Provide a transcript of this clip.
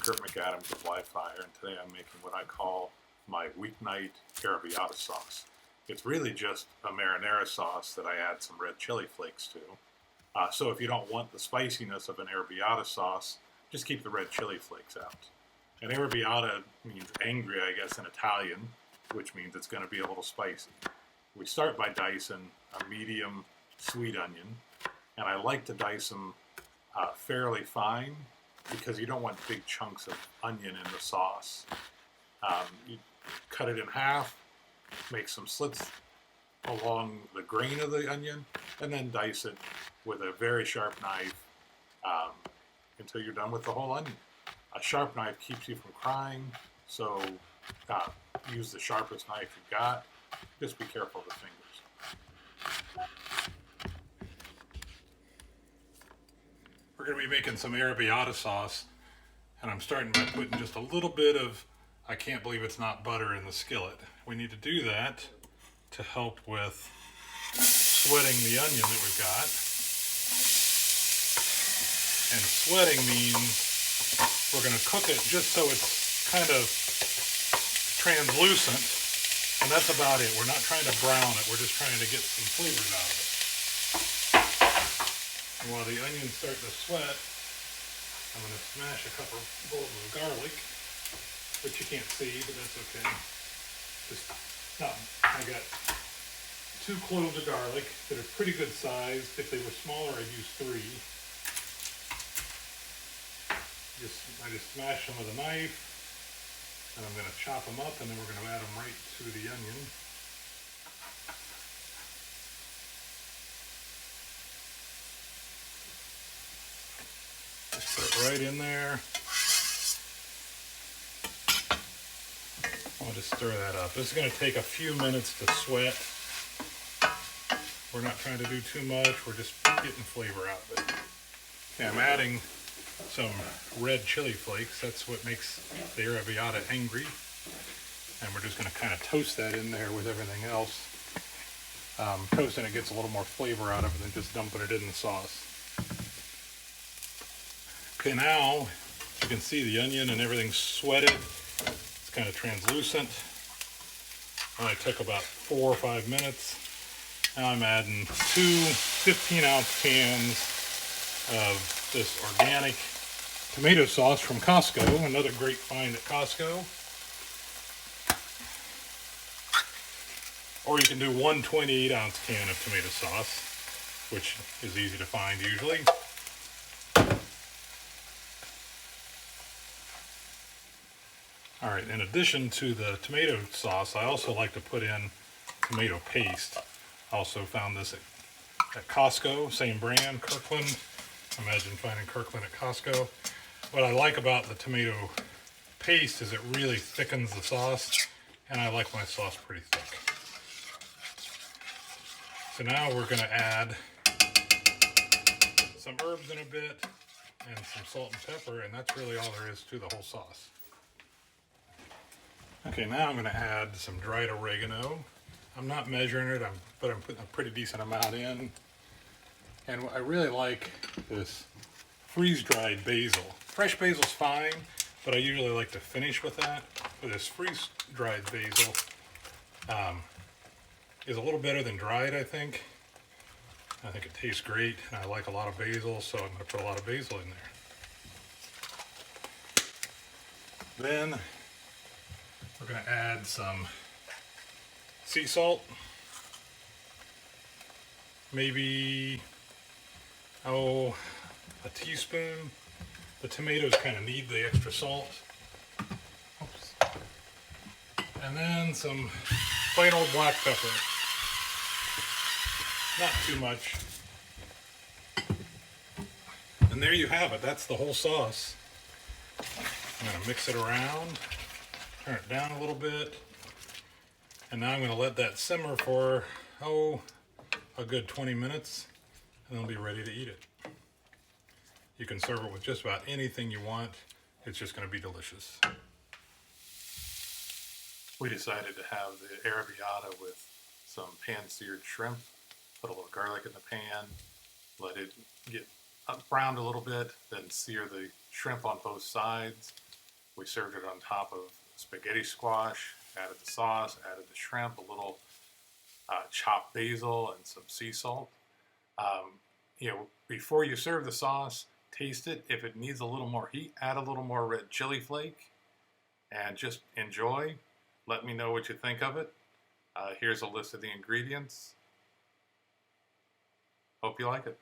Curt McAdams of Livefire, and today I'm making what I call my Weeknight Arrabbiata sauce. It's really just a marinara sauce that I add some red chili flakes to. So if you don't want the spiciness of an arrabbiata sauce, just keep the red chili flakes out. And arrabbiata means angry, I guess, in Italian, which means it's going to be a little spicy. We start by dicing a medium sweet onion, and I like to dice them fairly fine because you don't want big chunks of onion in the sauce. You cut it in half, make some slits along the grain of the onion, and then dice it with a very sharp knife until you're done with the whole onion. A sharp knife keeps you from crying, so use the sharpest knife you've got. Just be careful of the fingers. We're going to be making some arrabbiata sauce, and I'm starting by putting just a little bit of, I can't believe it's not butter, in the skillet. We need to do that to help with sweating the onion that we've got. And sweating means we're going to cook it just so it's kind of translucent, and that's about it. We're not trying to brown it, we're just trying to get some flavors out of it. And while the onions start to sweat, I'm going to smash a couple bowls of garlic, which you can't see, but that's okay. I got 2 cloves of garlic that are pretty good sized. If they were smaller, I'd use 3. I just smash them with a knife, and I'm going to chop them up, and then we're going to add them right to the onion. Just put it right in there. I'll just stir that up. This is going to take a few minutes to sweat. We're not trying to do too much. We're just getting flavor out of it. Okay, I'm adding some red chili flakes. That's what makes the arrabbiata angry. And we're just going to kind of toast that in there with everything else. Toasting it gets a little more flavor out of it than just dumping it in the sauce. Okay, now you can see the onion and everything's sweated. It's kind of translucent. Only took about 4 or 5 minutes. Now I'm adding 2 15-ounce cans of this organic tomato sauce from Costco, another great find at Costco. Or you can do 1 28-ounce can of tomato sauce, which is easy to find usually. Alright, in addition to the tomato sauce, I also like to put in tomato paste. I also found this at Costco, same brand, Kirkland. Imagine finding Kirkland at Costco. What I like about the tomato paste is it really thickens the sauce, and I like my sauce pretty thick. So now we're going to add some herbs in a bit and some salt and pepper, and that's really all there is to the whole sauce. Okay, now I'm going to add some dried oregano. I'm not measuring it, but I'm putting a pretty decent amount in. And I really like this freeze-dried basil. Fresh basil's fine, but I usually like to finish with that. But this freeze-dried basil is a little better than dried, I think. I think it tastes great, and I like a lot of basil, so I'm going to put a lot of basil in there. Then we're going to add some sea salt. Maybe, a teaspoon. The tomatoes kind of need the extra salt. Oops. And then some plain old black pepper. Not too much. And there you have it. That's the whole sauce. I'm going to mix it around, turn it down a little bit, and now I'm going to let that simmer for, a good 20 minutes, and I'll be ready to eat it. You can serve it with just about anything you want. It's just going to be delicious. We decided to have the arrabbiata with some pan-seared shrimp. Put a little garlic in the pan, let it get browned a little bit, then sear the shrimp on both sides. We served it on top of spaghetti squash, added the sauce, added the shrimp, a little chopped basil, and some sea salt. Before you serve the sauce, taste it. If it needs a little more heat, add a little more red chili flake, and just enjoy. Let me know what you think of it. Here's a list of the ingredients. Hope you like it.